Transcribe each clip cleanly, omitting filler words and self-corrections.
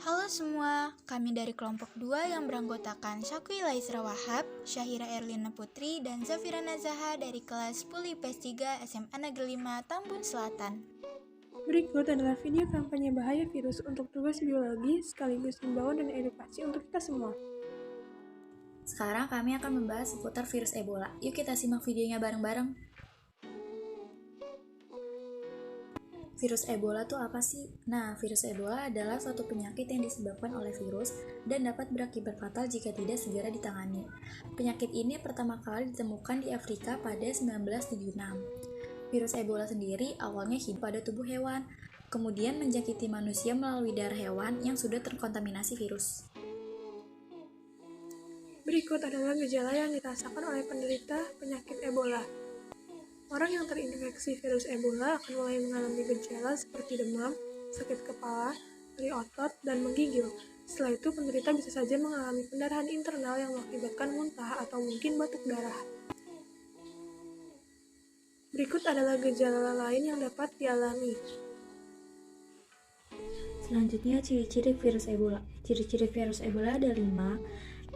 Halo semua, kami dari kelompok 2 yang beranggotakan Syakwi Laisra Wahab, Syahira Erlina Putri, dan Zafira Nazaha dari kelas 10 IPS 3 SMA Negeri 5 Tambun Selatan. Berikut adalah video kampanye bahaya virus untuk tugas biologi sekaligus himbauan dan edukasi untuk kita semua. Sekarang kami akan membahas seputar virus Ebola. Yuk kita simak videonya bareng-bareng. Virus Ebola itu apa sih? Nah, virus Ebola adalah suatu penyakit yang disebabkan oleh virus dan dapat berakibat fatal jika tidak segera ditangani. Penyakit ini pertama kali ditemukan di Afrika pada 1976. Virus Ebola sendiri awalnya hidup pada tubuh hewan, kemudian menjangkiti manusia melalui darah hewan yang sudah terkontaminasi virus. Berikut adalah gejala yang dirasakan oleh penderita penyakit Ebola. Orang yang terinfeksi virus Ebola akan mulai mengalami gejala seperti demam, sakit kepala, nyeri otot, dan menggigil. Setelah itu, penderita bisa saja mengalami pendarahan internal yang mengakibatkan muntah atau mungkin batuk darah. Berikut adalah gejala lain yang dapat dialami. Selanjutnya, ciri-ciri virus Ebola. Ciri-ciri virus Ebola ada 5.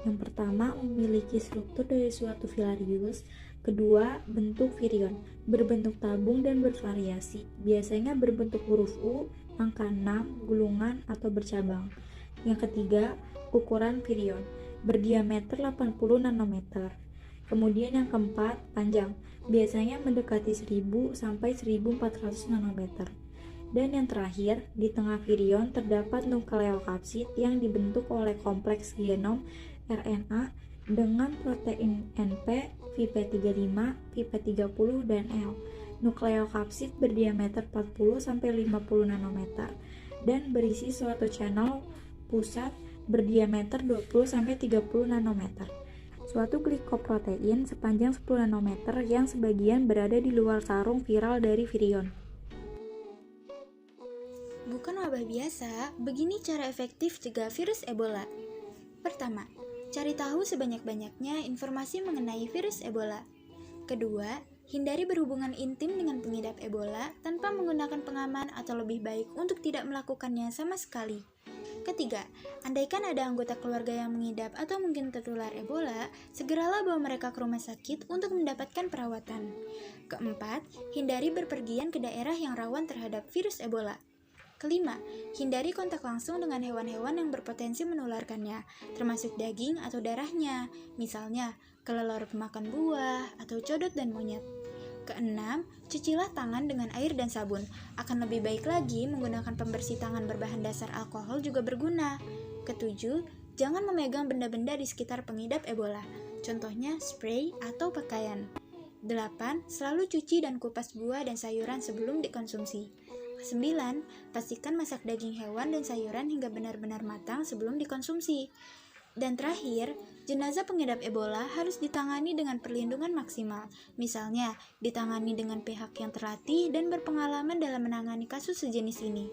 Yang pertama, memiliki struktur dari suatu filarius. Kedua, bentuk virion, berbentuk tabung dan bervariasi. Biasanya berbentuk huruf U, angka 6, gulungan, atau bercabang. Yang ketiga, ukuran virion, berdiameter 80 nanometer. Kemudian yang keempat, panjang, biasanya mendekati 1000 sampai 1400 nanometer. Dan yang terakhir, di tengah virion terdapat nukleokapsid yang dibentuk oleh kompleks genom RNA dengan protein NP, VP35, VP30, dan L. Nukleokapsid berdiameter 40-50 nanometer dan berisi suatu channel pusat berdiameter 20-30 nanometer. Suatu glikoprotein sepanjang 10 nanometer yang sebagian berada di luar sarung viral dari virion. Bukan wabah biasa, begini cara efektif cegah virus Ebola. Pertama, cari tahu sebanyak-banyaknya informasi mengenai virus Ebola. Kedua, hindari berhubungan intim dengan pengidap Ebola tanpa menggunakan pengaman atau lebih baik untuk tidak melakukannya sama sekali. Ketiga, andaikan ada anggota keluarga yang mengidap atau mungkin tertular Ebola, segeralah bawa mereka ke rumah sakit untuk mendapatkan perawatan. Keempat, hindari berpergian ke daerah yang rawan terhadap virus Ebola. Kelima, hindari kontak langsung dengan hewan-hewan yang berpotensi menularkannya, termasuk daging atau darahnya, misalnya kelelawar pemakan buah atau codot dan monyet. Keenam, cucilah tangan dengan air dan sabun. Akan lebih baik lagi menggunakan pembersih tangan berbahan dasar alkohol juga berguna. Ketujuh, jangan memegang benda-benda di sekitar pengidap Ebola, contohnya spray atau pakaian. 8. Selalu cuci dan kupas buah dan sayuran sebelum dikonsumsi. 9. Pastikan masak daging hewan dan sayuran hingga benar-benar matang sebelum dikonsumsi. Dan terakhir, jenazah pengidap Ebola harus ditangani dengan perlindungan maksimal. Misalnya, ditangani dengan pihak yang terlatih dan berpengalaman dalam menangani kasus sejenis ini.